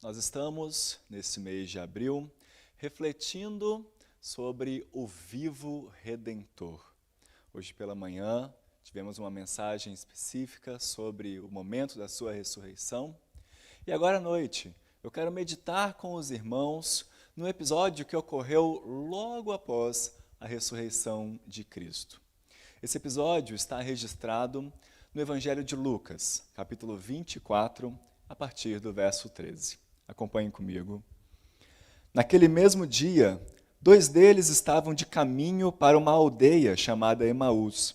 Nós estamos, nesse mês de abril, refletindo sobre o vivo Redentor. Hoje pela manhã tivemos uma mensagem específica sobre o momento da sua ressurreição. E agora à noite eu quero meditar com os irmãos no episódio que ocorreu logo após a ressurreição de Cristo. Esse episódio está registrado no Evangelho de Lucas, capítulo 24, a partir do verso 13. Acompanhem comigo. Naquele mesmo dia, 2 deles estavam de caminho para uma aldeia chamada Emaús,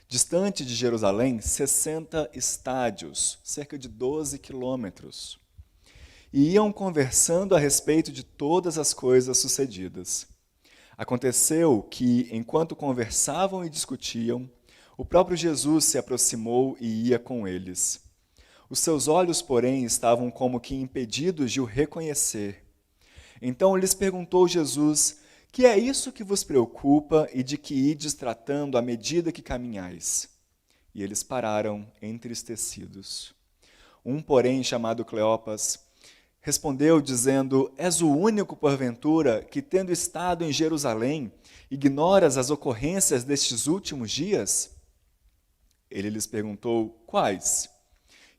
distante de Jerusalém 60 estádios, cerca de 12 quilômetros. E iam conversando a respeito de todas as coisas sucedidas. Aconteceu que, enquanto conversavam e discutiam, o próprio Jesus se aproximou e ia com eles. Os seus olhos, porém, estavam como que impedidos de o reconhecer. Então lhes perguntou Jesus: que é isso que vos preocupa e de que ides tratando à medida que caminhais? E eles pararam entristecidos. Um, porém, chamado Cleopas, respondeu dizendo: és o único, porventura, que, tendo estado em Jerusalém, ignoras as ocorrências destes últimos dias? Ele lhes perguntou: quais?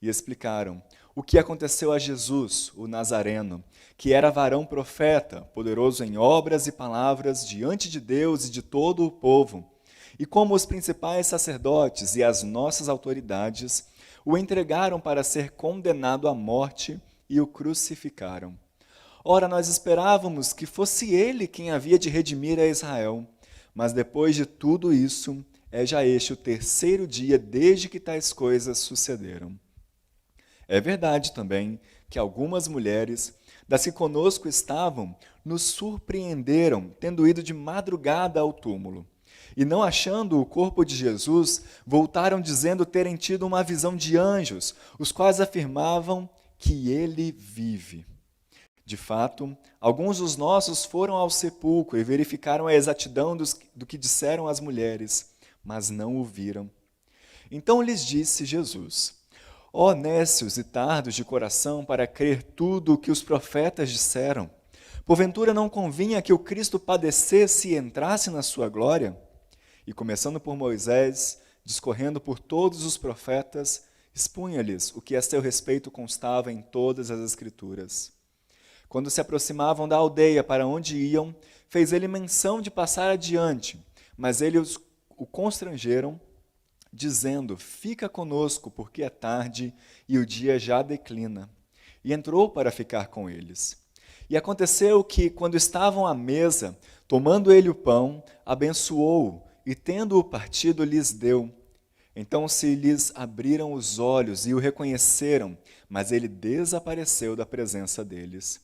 E explicaram o que aconteceu a Jesus, o Nazareno, que era varão profeta, poderoso em obras e palavras diante de Deus e de todo o povo, e como os principais sacerdotes e as nossas autoridades o entregaram para ser condenado à morte e o crucificaram. Ora, nós esperávamos que fosse ele quem havia de redimir a Israel, mas depois de tudo isso, é já este o 3º dia desde que tais coisas sucederam. É verdade também que algumas mulheres, das que conosco estavam, nos surpreenderam, tendo ido de madrugada ao túmulo. E não achando o corpo de Jesus, voltaram dizendo terem tido uma visão de anjos, os quais afirmavam que ele vive. De fato, alguns dos nossos foram ao sepulcro e verificaram a exatidão do que disseram as mulheres, mas não o viram. Então lhes disse Jesus: ó nécios e tardos de coração para crer tudo o que os profetas disseram, porventura não convinha que o Cristo padecesse e entrasse na sua glória? E começando por Moisés, discorrendo por todos os profetas, expunha-lhes o que a seu respeito constava em todas as Escrituras. Quando se aproximavam da aldeia para onde iam, fez ele menção de passar adiante, mas eles o constrangeram, dizendo: fica conosco, porque é tarde e o dia já declina. E entrou para ficar com eles. E aconteceu que, quando estavam à mesa, tomando ele o pão, abençoou-o, e tendo-o partido, lhes deu. Então se lhes abriram os olhos e o reconheceram, mas ele desapareceu da presença deles.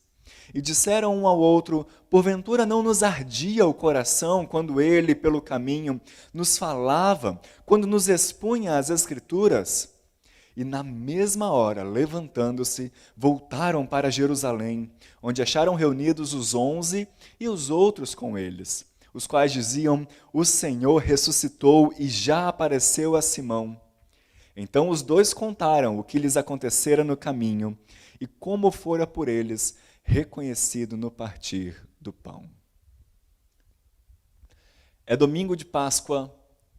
E disseram um ao outro: porventura não nos ardia o coração quando ele, pelo caminho, nos falava, quando nos expunha as Escrituras? E na mesma hora, levantando-se, voltaram para Jerusalém, onde acharam reunidos os 11 e os outros com eles, os quais diziam: o Senhor ressuscitou e já apareceu a Simão. Então os 2 contaram o que lhes acontecera no caminho e como fora por eles reconhecido no partir do pão. É domingo de Páscoa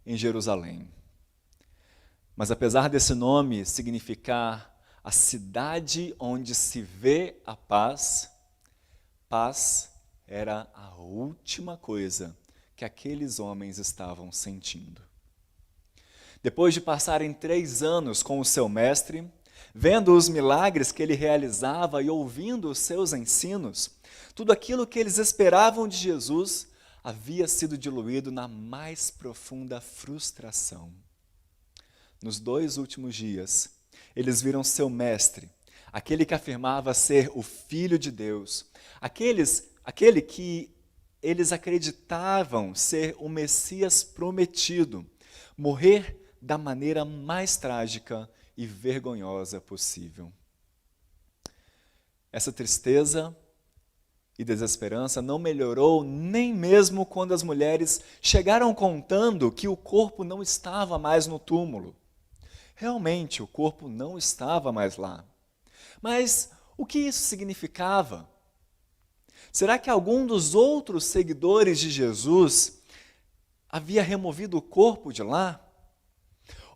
em Jerusalém. Mas apesar desse nome significar a cidade onde se vê a paz, paz era a última coisa que aqueles homens estavam sentindo. Depois de passarem 3 anos com o seu mestre, vendo os milagres que ele realizava e ouvindo os seus ensinos, tudo aquilo que eles esperavam de Jesus havia sido diluído na mais profunda frustração. Nos 2 últimos dias, eles viram seu mestre, aquele que afirmava ser o Filho de Deus, aquele que eles acreditavam ser o Messias prometido, morrer da maneira mais trágica e vergonhosa possível. Essa tristeza e desesperança não melhorou nem mesmo quando as mulheres chegaram contando que o corpo não estava mais no túmulo. Realmente, o corpo não estava mais lá. Mas O que isso significava? Será que algum dos outros seguidores de Jesus havia removido o corpo de lá?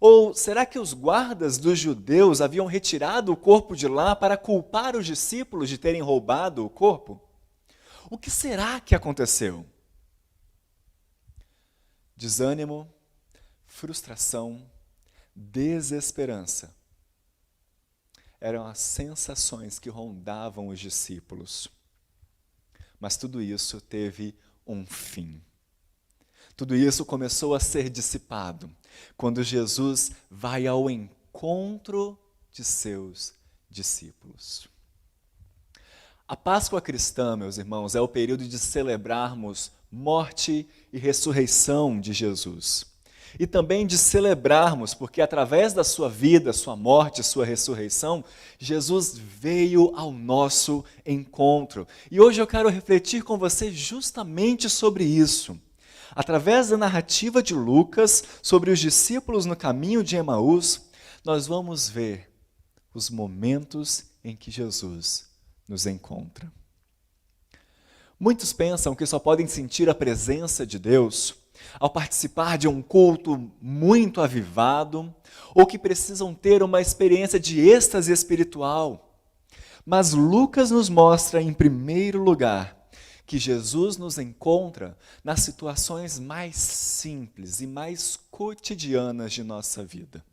Ou será que os guardas dos judeus haviam retirado o corpo de lá para culpar os discípulos de terem roubado o corpo? O que será que aconteceu? Desânimo, frustração, desesperança eram as sensações que rondavam os discípulos. Mas tudo isso teve um fim. Tudo isso começou a ser dissipado quando Jesus vai ao encontro de seus discípulos. A Páscoa cristã, meus irmãos, é o período de celebrarmos morte e ressurreição de Jesus. E também de celebrarmos, porque através da sua vida, sua morte, sua ressurreição, Jesus veio ao nosso encontro. E hoje eu quero refletir com você justamente sobre isso. Através da narrativa de Lucas, sobre os discípulos no caminho de Emaús, nós vamos ver os momentos em que Jesus nos encontra. Muitos pensam que só podem sentir a presença de Deus ao participar de um culto muito avivado, ou que precisam ter uma experiência de êxtase espiritual. Mas Lucas nos mostra, em primeiro lugar, que Jesus nos encontra nas situações mais simples e mais cotidianas de nossa vida.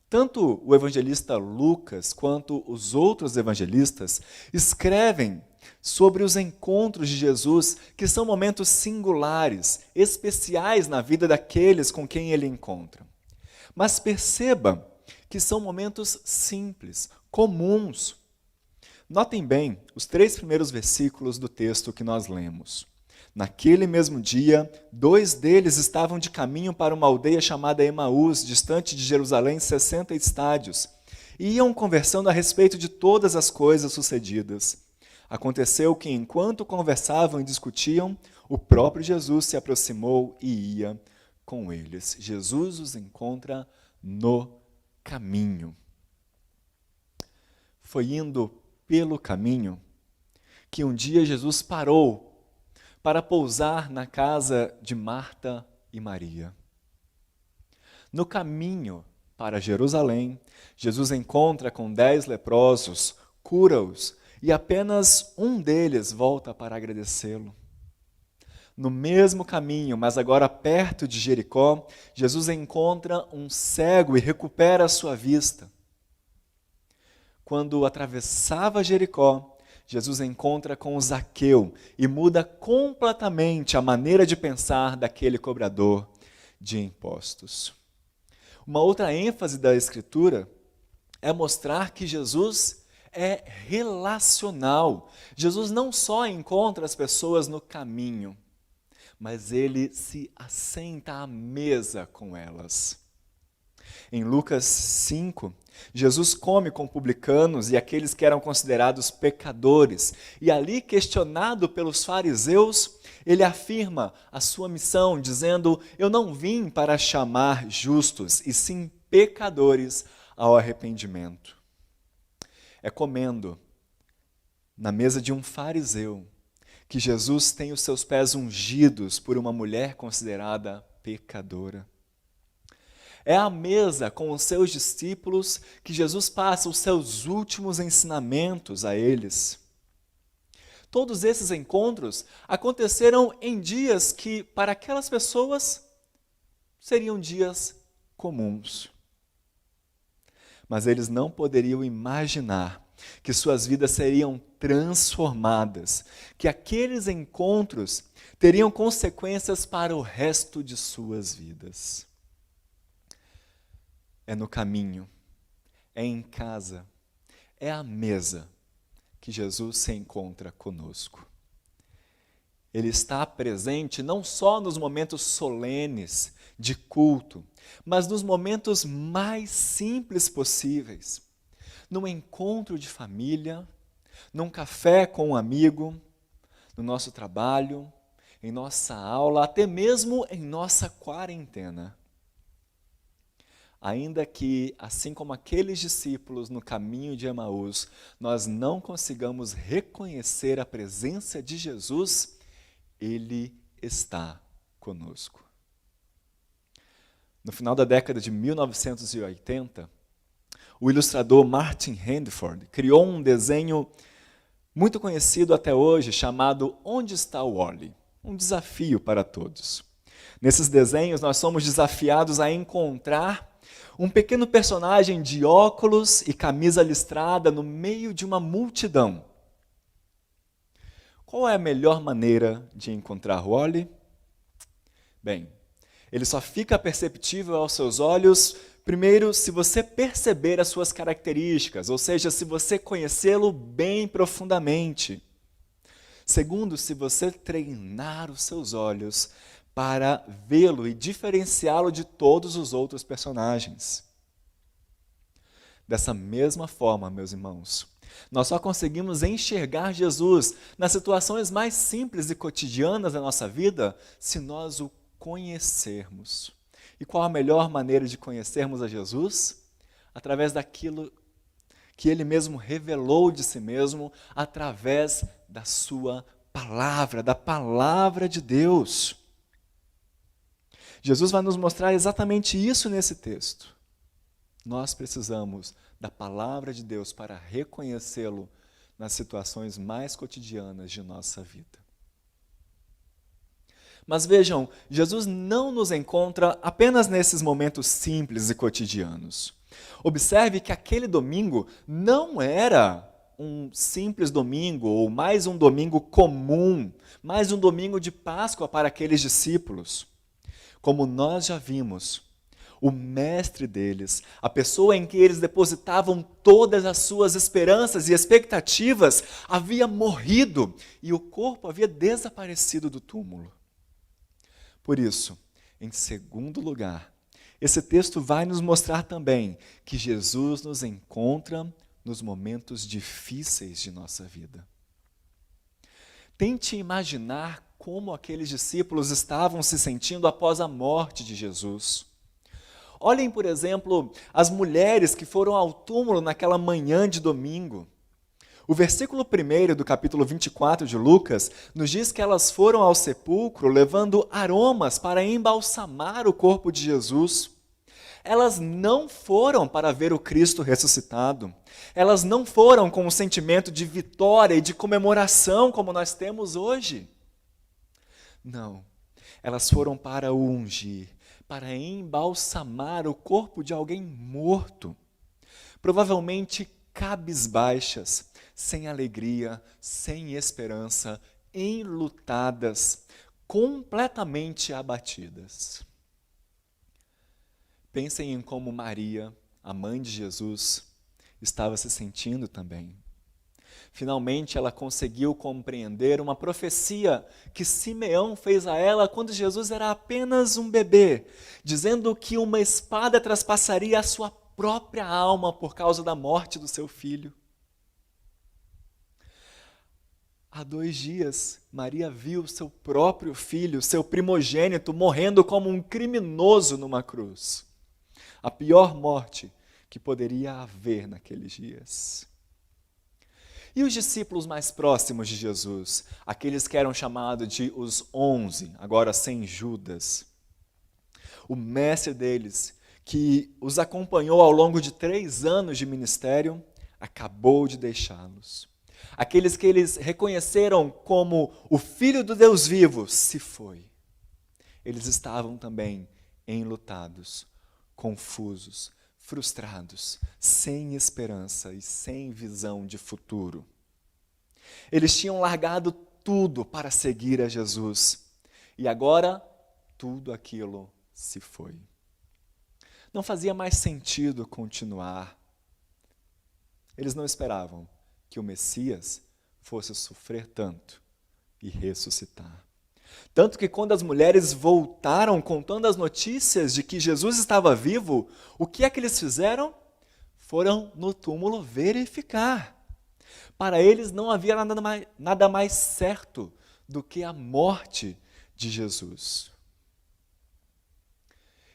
Tanto o evangelista Lucas quanto os outros evangelistas escrevem sobre os encontros de Jesus, que são momentos singulares, especiais na vida daqueles com quem ele encontra. Mas perceba que são momentos simples, comuns. Notem bem os 3 primeiros versículos do texto que nós lemos. Naquele mesmo dia, 2 deles estavam de caminho para uma aldeia chamada Emaús, distante de Jerusalém 60 estádios, e iam conversando a respeito de todas as coisas sucedidas. Aconteceu que, enquanto conversavam e discutiam, o próprio Jesus se aproximou e ia com eles. Jesus os encontra no caminho. Foi indo pelo caminho que um dia Jesus parou para pousar na casa de Marta e Maria. No caminho para Jerusalém, Jesus encontra com 10 leprosos, cura-os, e apenas um deles volta para agradecê-lo. No mesmo caminho, mas agora perto de Jericó, Jesus encontra um cego e recupera a sua vista. Quando atravessava Jericó, Jesus encontra com Zaqueu e muda completamente a maneira de pensar daquele cobrador de impostos. Uma outra ênfase da Escritura é mostrar que Jesus é relacional. Jesus não só encontra as pessoas no caminho, mas ele se assenta à mesa com elas. Em Lucas 5, Jesus come com publicanos e aqueles que eram considerados pecadores. E ali, questionado pelos fariseus, ele afirma a sua missão, dizendo: eu não vim para chamar justos, e sim pecadores ao arrependimento. É comendo na mesa de um fariseu que Jesus tem os seus pés ungidos por uma mulher considerada pecadora. É à mesa com os seus discípulos que Jesus passa os seus últimos ensinamentos a eles. Todos esses encontros aconteceram em dias que, para aquelas pessoas, seriam dias comuns. Mas eles não poderiam imaginar que suas vidas seriam transformadas, que aqueles encontros teriam consequências para o resto de suas vidas. É no caminho, é em casa, é à mesa que Jesus se encontra conosco. Ele está presente não só nos momentos solenes de culto, mas nos momentos mais simples possíveis. Num encontro de família, num café com um amigo, no nosso trabalho, em nossa aula, até mesmo em nossa quarentena. Ainda que, assim como aqueles discípulos no caminho de Emaús, nós não consigamos reconhecer a presença de Jesus, Ele está conosco. No final da década de 1980, o ilustrador Martin Handford criou um desenho muito conhecido até hoje, chamado Onde está o Wally? Um desafio para todos. Nesses desenhos, nós somos desafiados a encontrar um pequeno personagem de óculos e camisa listrada no meio de uma multidão. Qual é a melhor maneira de encontrar Wally? Bem, ele só fica perceptível aos seus olhos, primeiro, se você perceber as suas características, ou seja, se você conhecê-lo bem profundamente. Segundo, se você treinar os seus olhos para vê-lo e diferenciá-lo de todos os outros personagens. Dessa mesma forma, meus irmãos, nós só conseguimos enxergar Jesus nas situações mais simples e cotidianas da nossa vida se nós o conhecermos. E qual a melhor maneira de conhecermos a Jesus? Através daquilo que Ele mesmo revelou de si mesmo, através da sua palavra, da palavra de Deus. Jesus vai nos mostrar exatamente isso nesse texto. Nós precisamos da palavra de Deus para reconhecê-lo nas situações mais cotidianas de nossa vida. Mas vejam, Jesus não nos encontra apenas nesses momentos simples e cotidianos. Observe que aquele domingo não era um simples domingo ou mais um domingo comum, mais um domingo de Páscoa para aqueles discípulos. Como nós já vimos, o mestre deles, a pessoa em que eles depositavam todas as suas esperanças e expectativas, havia morrido e o corpo havia desaparecido do túmulo. Por isso, em segundo lugar, esse texto vai nos mostrar também que Jesus nos encontra nos momentos difíceis de nossa vida. Tente imaginar como aqueles discípulos estavam se sentindo após a morte de Jesus. Olhem, por exemplo, as mulheres que foram ao túmulo naquela manhã de domingo. O versículo 1 do capítulo 24 de Lucas nos diz que elas foram ao sepulcro levando aromas para embalsamar o corpo de Jesus. Elas não foram para ver o Cristo ressuscitado. Elas não foram com um sentimento de vitória e de comemoração como nós temos hoje. Não, elas foram para o ungir, para embalsamar o corpo de alguém morto. Provavelmente cabisbaixas, sem alegria, sem esperança, enlutadas, completamente abatidas. Pensem em como Maria, a mãe de Jesus, estava se sentindo também. Finalmente ela conseguiu compreender uma profecia que Simeão fez a ela quando Jesus era apenas um bebê, dizendo que uma espada traspassaria a sua própria alma por causa da morte do seu filho. Há 2 dias, Maria viu seu próprio filho, seu primogênito, morrendo como um criminoso numa cruz. A pior morte que poderia haver naqueles dias. E os discípulos mais próximos de Jesus, aqueles que eram chamados de os 11, agora sem Judas, o mestre deles, que os acompanhou ao longo de 3 anos de ministério, acabou de deixá-los. Aqueles que eles reconheceram como o Filho do Deus vivo, se foi. Eles estavam também enlutados, confusos, frustrados, sem esperança e sem visão de futuro. Eles tinham largado tudo para seguir a Jesus. E agora, tudo aquilo se foi. Não fazia mais sentido continuar. Eles não esperavam que o Messias fosse sofrer tanto e ressuscitar. Tanto que quando as mulheres voltaram contando as notícias de que Jesus estava vivo, o que é que eles fizeram? Foram no túmulo verificar. Para eles não havia nada mais certo do que a morte de Jesus.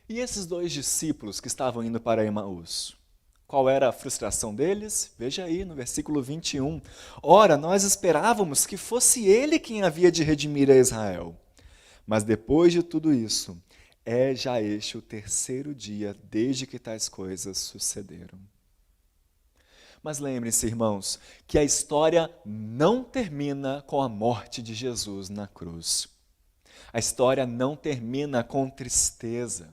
E esses dois discípulos que estavam indo para Emaús? Qual era a frustração deles? Veja aí no versículo 21. Ora, nós esperávamos que fosse ele quem havia de redimir a Israel. Mas depois de tudo isso, é já este o terceiro dia desde que tais coisas sucederam. Mas lembrem-se, irmãos, que a história não termina com a morte de Jesus na cruz. A história não termina com tristeza.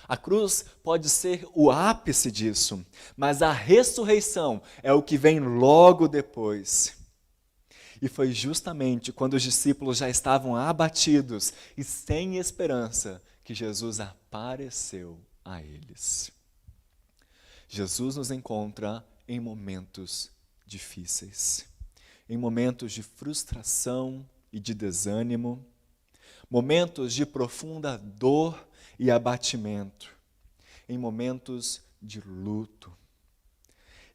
A cruz pode ser o ápice disso, mas a ressurreição é o que vem logo depois. E foi justamente quando os discípulos já estavam abatidos e sem esperança que Jesus apareceu a eles. Jesus nos encontra em momentos difíceis, em momentos de frustração e de desânimo, momentos de profunda dor e abatimento, em momentos de luto.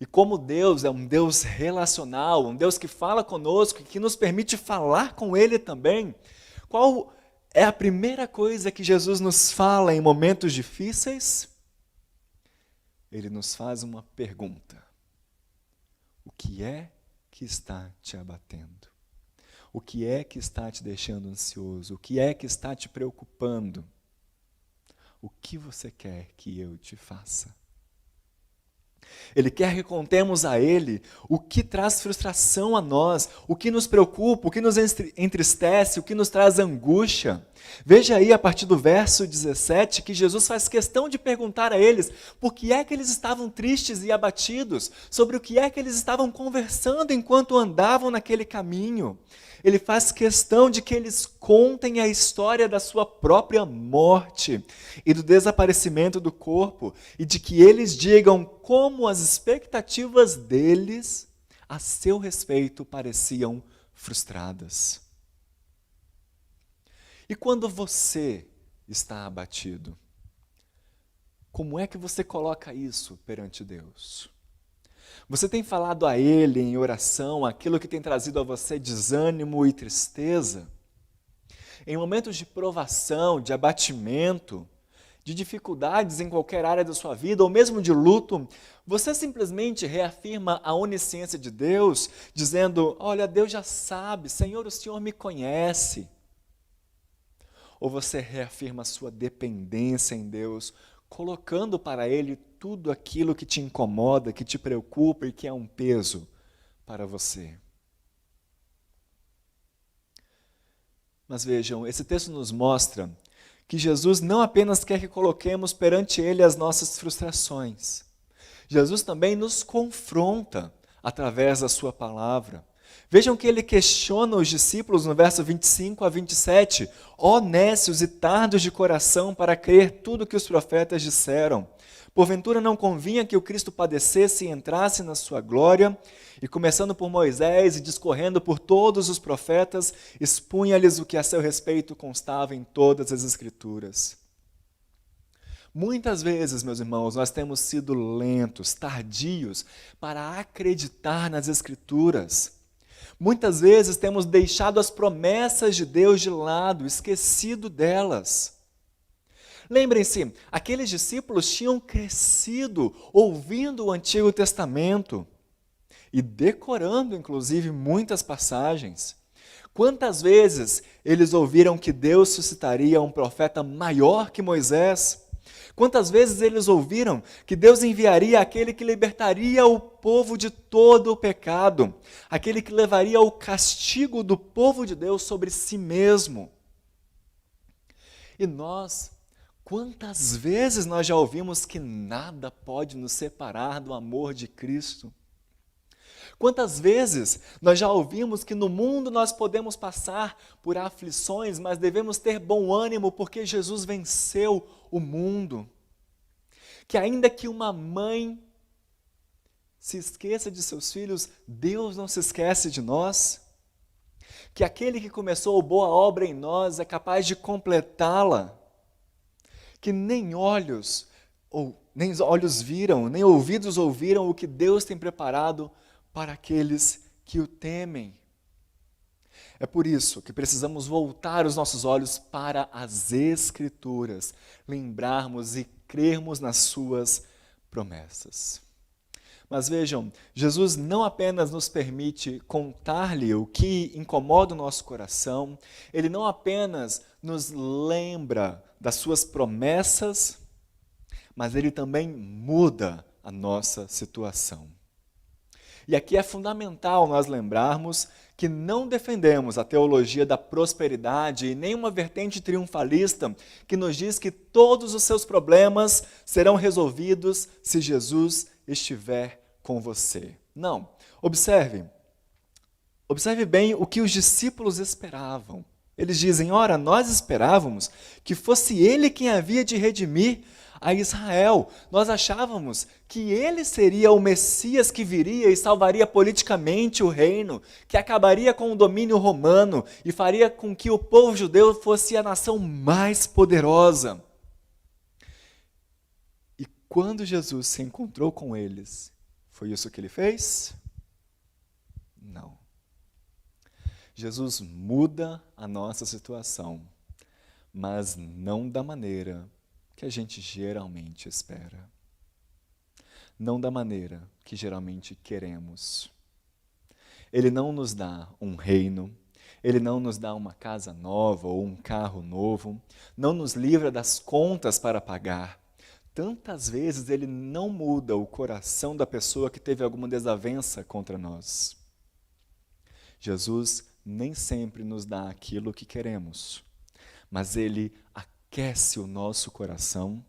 E como Deus é um Deus relacional, um Deus que fala conosco e que nos permite falar com Ele também, qual é a primeira coisa que Jesus nos fala em momentos difíceis? Ele nos faz uma pergunta: o que é que está te abatendo? O que é que está te deixando ansioso? O que é que está te preocupando? O que você quer que eu te faça? Ele quer que contemos a Ele o que traz frustração a nós, o que nos preocupa, o que nos entristece, o que nos traz angústia. Veja aí a partir do verso 17 que Jesus faz questão de perguntar a eles por que é que eles estavam tristes e abatidos, sobre o que é que eles estavam conversando enquanto andavam naquele caminho. Ele faz questão de que eles contem a história da sua própria morte e do desaparecimento do corpo, e de que eles digam como as expectativas deles a seu respeito pareciam frustradas. E quando você está abatido, como é que você coloca isso perante Deus? Você tem falado a Ele em oração aquilo que tem trazido a você desânimo e tristeza? Em momentos de provação, de abatimento, de dificuldades em qualquer área da sua vida, ou mesmo de luto, você simplesmente reafirma a onisciência de Deus, dizendo: olha, Deus já sabe, Senhor, o Senhor me conhece. Ou você reafirma a sua dependência em Deus, colocando para Ele tudo aquilo que te incomoda, que te preocupa e que é um peso para você. Mas vejam, esse texto nos mostra que Jesus não apenas quer que coloquemos perante Ele as nossas frustrações. Jesus também nos confronta através da sua palavra. Vejam que ele questiona os discípulos no verso 25 a 27. Ó nécios e tardos de coração para crer tudo que os profetas disseram. Porventura não convinha que o Cristo padecesse e entrasse na sua glória? E começando por Moisés e discorrendo por todos os profetas, expunha-lhes o que a seu respeito constava em todas as Escrituras. Muitas vezes, meus irmãos, nós temos sido lentos, tardios para acreditar nas Escrituras. Muitas vezes temos deixado as promessas de Deus de lado, esquecido delas. Lembrem-se, aqueles discípulos tinham crescido ouvindo o Antigo Testamento e decorando, inclusive, muitas passagens. Quantas vezes eles ouviram que Deus suscitaria um profeta maior que Moisés? Quantas vezes eles ouviram que Deus enviaria aquele que libertaria o povo de todo o pecado, aquele que levaria o castigo do povo de Deus sobre si mesmo? E nós, quantas vezes nós já ouvimos que nada pode nos separar do amor de Cristo? Quantas vezes nós já ouvimos que no mundo nós podemos passar por aflições, mas devemos ter bom ânimo porque Jesus venceu o mundo? Que ainda que uma mãe se esqueça de seus filhos, Deus não se esquece de nós? Que aquele que começou a boa obra em nós é capaz de completá-la? Que nem olhos viram, nem ouvidos ouviram o que Deus tem preparado para aqueles que o temem. É por isso que precisamos voltar os nossos olhos para as Escrituras, lembrarmos e crermos nas suas promessas. Mas vejam, Jesus não apenas nos permite contar-lhe o que incomoda o nosso coração, ele não apenas nos lembra das suas promessas, mas ele também muda a nossa situação. E aqui é fundamental nós lembrarmos que não defendemos a teologia da prosperidade e nem uma vertente triunfalista que nos diz que todos os seus problemas serão resolvidos se Jesus estiver com você. Não. Observe bem o que os discípulos esperavam. Eles dizem, ora, nós esperávamos que fosse ele quem havia de redimir a Israel. Nós achávamos que ele seria o Messias que viria e salvaria politicamente o reino, que acabaria com o domínio romano e faria com que o povo judeu fosse a nação mais poderosa. E quando Jesus se encontrou com eles, foi isso que ele fez? Não. Jesus muda a nossa situação, mas não da maneira que a gente geralmente espera. Não da maneira que geralmente queremos. Ele não nos dá um reino, ele não nos dá uma casa nova ou um carro novo, não nos livra das contas para pagar. Tantas vezes ele não muda o coração da pessoa que teve alguma desavença contra nós. Jesus nem sempre nos dá aquilo que queremos, mas ele aquece o nosso coração,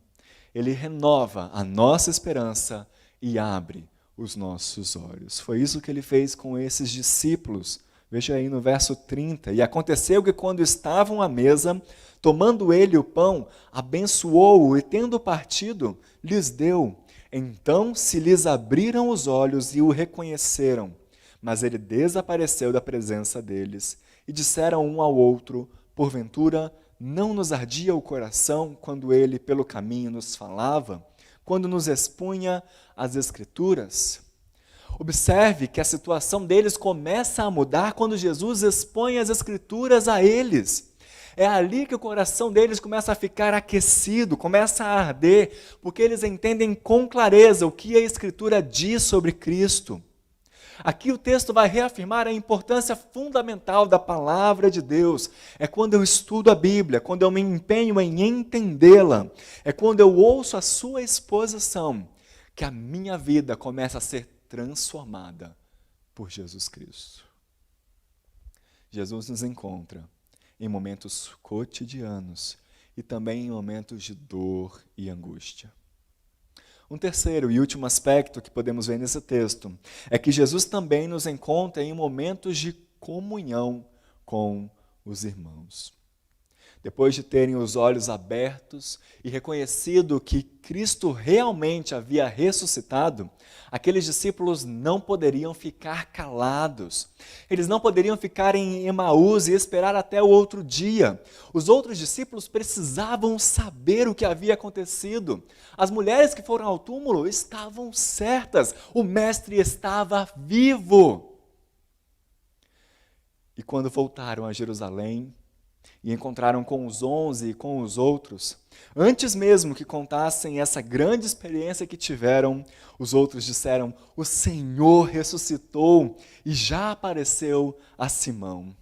ele renova a nossa esperança e abre os nossos olhos. Foi isso que ele fez com esses discípulos. Veja aí no verso 30. E aconteceu que quando estavam à mesa, tomando ele o pão, abençoou-o e tendo partido, lhes deu. Então se lhes abriram os olhos e o reconheceram. Mas ele desapareceu da presença deles e disseram um ao outro, porventura, não nos ardia o coração quando ele pelo caminho nos falava, quando nos expunha as Escrituras? Observe que a situação deles começa a mudar quando Jesus expõe as Escrituras a eles. É ali que o coração deles começa a ficar aquecido, começa a arder, porque eles entendem com clareza o que a Escritura diz sobre Cristo. Aqui o texto vai reafirmar a importância fundamental da palavra de Deus. É quando eu estudo a Bíblia, quando eu me empenho em entendê-la, é quando eu ouço a sua exposição, que a minha vida começa a ser transformada por Jesus Cristo. Jesus nos encontra em momentos cotidianos e também em momentos de dor e angústia. Um terceiro e último aspecto que podemos ver nesse texto é que Jesus também nos encontra em momentos de comunhão com os irmãos. Depois de terem os olhos abertos e reconhecido que Cristo realmente havia ressuscitado, aqueles discípulos não poderiam ficar calados. Eles não poderiam ficar em Emaús e esperar até o outro dia. Os outros discípulos precisavam saber o que havia acontecido. As mulheres que foram ao túmulo estavam certas. O Mestre estava vivo. E quando voltaram a Jerusalém, e encontraram com os 11 e com os outros, antes mesmo que contassem essa grande experiência que tiveram, os outros disseram, o Senhor ressuscitou e já apareceu a Simão.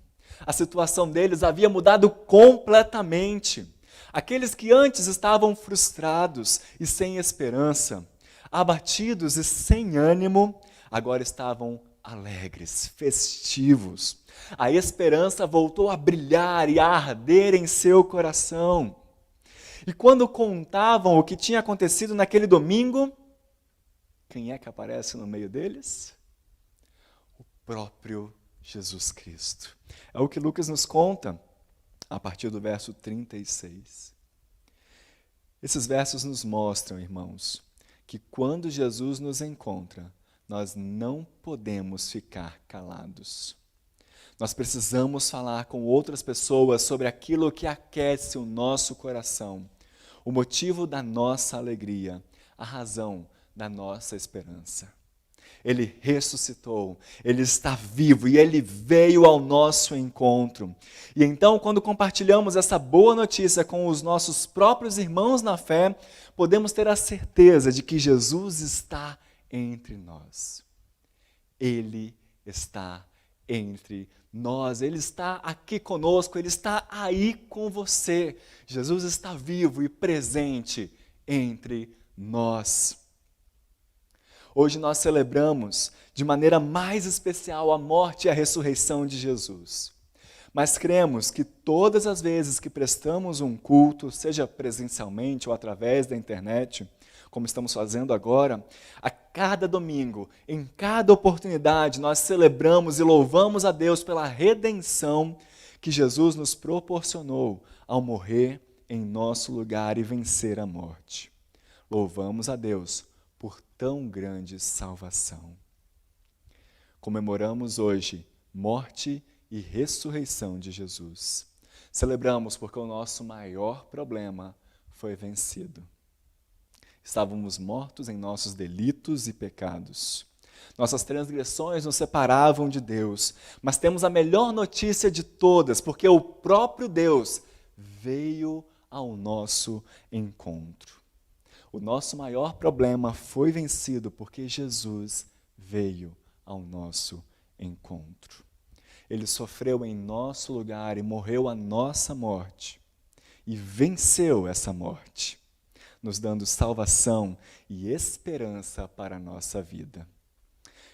A situação deles havia mudado completamente. Aqueles que antes estavam frustrados e sem esperança, abatidos e sem ânimo, agora estavam alegres, festivos. A esperança voltou a brilhar e a arder em seu coração. E quando contavam o que tinha acontecido naquele domingo, quem é que aparece no meio deles? O próprio Jesus Cristo. É o que Lucas nos conta a partir do verso 36. Esses versos nos mostram, irmãos, que quando Jesus nos encontra, nós não podemos ficar calados. Nós precisamos falar com outras pessoas sobre aquilo que aquece o nosso coração, o motivo da nossa alegria, a razão da nossa esperança. Ele ressuscitou, Ele está vivo e Ele veio ao nosso encontro. E então, quando compartilhamos essa boa notícia com os nossos próprios irmãos na fé, podemos ter a certeza de que Jesus está entre nós. Ele está entre nós, Ele está aqui conosco, Ele está aí com você. Jesus está vivo e presente entre nós. Hoje nós celebramos de maneira mais especial a morte e a ressurreição de Jesus. Mas cremos que todas as vezes que prestamos um culto, seja presencialmente ou através da internet, como estamos fazendo agora, a cada domingo, em cada oportunidade, nós celebramos e louvamos a Deus pela redenção que Jesus nos proporcionou ao morrer em nosso lugar e vencer a morte. Louvamos a Deus por tão grande salvação. Comemoramos hoje morte e ressurreição de Jesus. Celebramos porque o nosso maior problema foi vencido. Estávamos mortos em nossos delitos e pecados. Nossas transgressões nos separavam de Deus, mas temos a melhor notícia de todas, porque o próprio Deus veio ao nosso encontro. O nosso maior problema foi vencido porque Jesus veio ao nosso encontro. Ele sofreu em nosso lugar e morreu a nossa morte. E venceu essa morte, nos dando salvação e esperança para a nossa vida.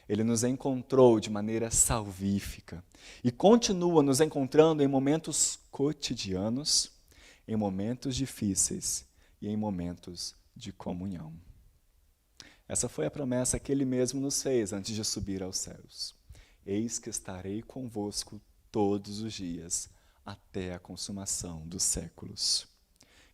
Ele nos encontrou de maneira salvífica e continua nos encontrando em momentos cotidianos, em momentos difíceis e em momentos de comunhão. Essa foi a promessa que Ele mesmo nos fez antes de subir aos céus. Eis que estarei convosco todos os dias, até a consumação dos séculos.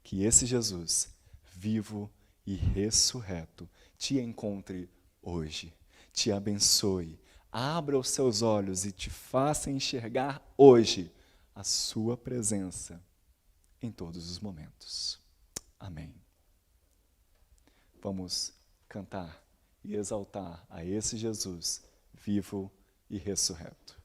Que esse Jesus, vivo e ressurreto, te encontre hoje, te abençoe, abra os seus olhos e te faça enxergar hoje a sua presença em todos os momentos. Amém. Vamos cantar e exaltar a esse Jesus vivo e ressurreto.